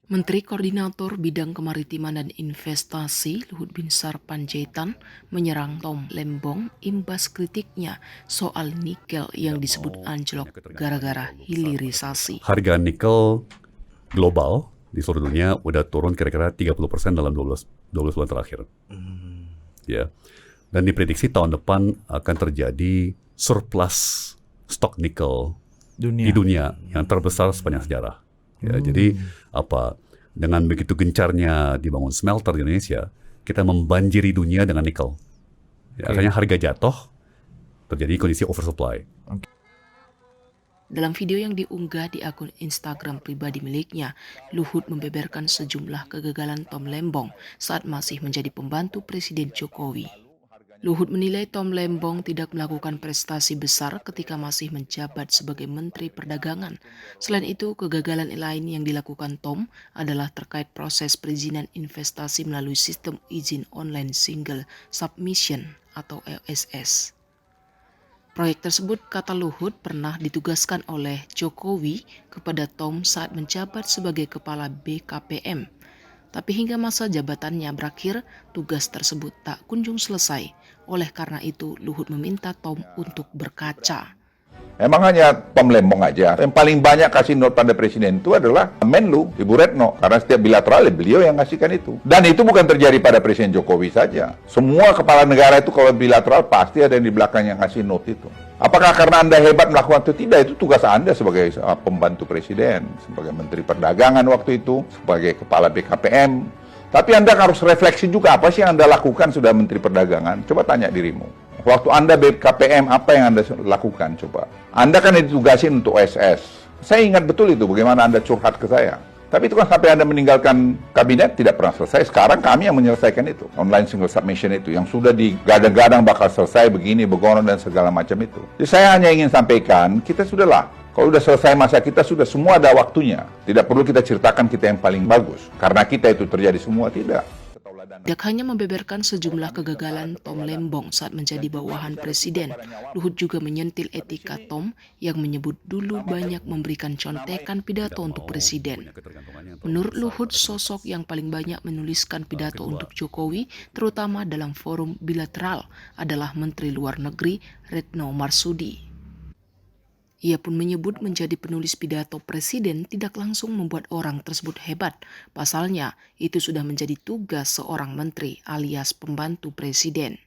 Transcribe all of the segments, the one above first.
Menteri Koordinator Bidang Kemaritiman dan Investasi Luhut Binsar Panjaitan menyerang Tom Lembong imbas kritiknya soal nikel yang disebut anjlok gara-gara hilirisasi. Harga nikel global di seluruh dunia udah turun kira-kira 30% dalam 12 bulan terakhir. Ya. Dan diprediksi tahun depan akan terjadi surplus stok nikel di dunia yang terbesar sepanjang sejarah. Ya, jadi dengan begitu gencarnya dibangun smelter di Indonesia, kita membanjiri dunia dengan nikel. Ya, akhirnya harga jatuh, terjadi kondisi oversupply. Dalam video yang diunggah di akun Instagram pribadi miliknya, Luhut membeberkan sejumlah kegagalan Tom Lembong saat masih menjadi pembantu Presiden Jokowi. Luhut menilai Tom Lembong tidak melakukan prestasi besar ketika masih menjabat sebagai Menteri Perdagangan. Selain itu, kegagalan lain yang dilakukan Tom adalah terkait proses perizinan investasi melalui sistem izin online single submission atau ESS. Proyek tersebut, kata Luhut, pernah ditugaskan oleh Jokowi kepada Tom saat menjabat sebagai Kepala BKPM. Tapi hingga masa jabatannya berakhir, tugas tersebut tak kunjung selesai. Oleh karena itu, Luhut meminta Tom untuk berkaca. Emang hanya Tom Lembong aja. Yang paling banyak kasih note pada presiden itu adalah Menlu, Ibu Retno. Karena setiap bilateral beliau yang ngasihkan itu. Dan itu bukan terjadi pada Presiden Jokowi saja. Semua kepala negara itu kalau bilateral pasti ada yang di belakang yang ngasih note itu. Apakah karena Anda hebat melakukan itu? Tidak, itu tugas Anda sebagai pembantu presiden, sebagai Menteri Perdagangan waktu itu, sebagai Kepala BKPM. Tapi Anda harus refleksi juga apa sih yang Anda lakukan sudah Menteri Perdagangan. Coba tanya dirimu. Waktu Anda BKPM, apa yang Anda lakukan? Coba. Anda kan ditugasin untuk OSS. Saya ingat betul itu, bagaimana Anda curhat ke saya. Tapi itu kan sampai Anda meninggalkan kabinet tidak pernah selesai. Sekarang kami yang menyelesaikan itu. Online single submission itu. Yang sudah digadang-gadang bakal selesai begini, begono dan segala macam itu. Jadi saya hanya ingin sampaikan, kita sudahlah. Kalau sudah selesai masa kita, sudah semua ada waktunya. Tidak perlu kita ceritakan kita yang paling bagus. Karena kita itu terjadi semua, tidak. Tidak hanya membeberkan sejumlah kegagalan Tom Lembong saat menjadi bawahan presiden, Luhut juga menyentil etika Tom yang menyebut dulu banyak memberikan contekan pidato untuk presiden. Menurut Luhut, sosok yang paling banyak menuliskan pidato untuk Jokowi, terutama dalam forum bilateral, adalah Menteri Luar Negeri Retno Marsudi. Ia pun menyebut menjadi penulis pidato presiden tidak langsung membuat orang tersebut hebat. Pasalnya, itu sudah menjadi tugas seorang menteri alias pembantu presiden.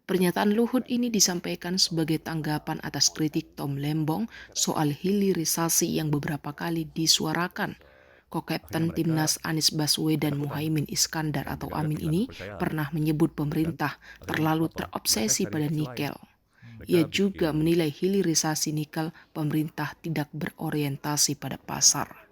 Pernyataan Luhut ini disampaikan sebagai tanggapan atas kritik Tom Lembong soal hilirisasi yang beberapa kali disuarakan. Co-Kapten Timnas Anies Baswedan Muhaimin Iskandar atau Amin ini pernah menyebut pemerintah terlalu terobsesi pada nikel. Ia juga menilai hilirisasi nikel pemerintah tidak berorientasi pada pasar.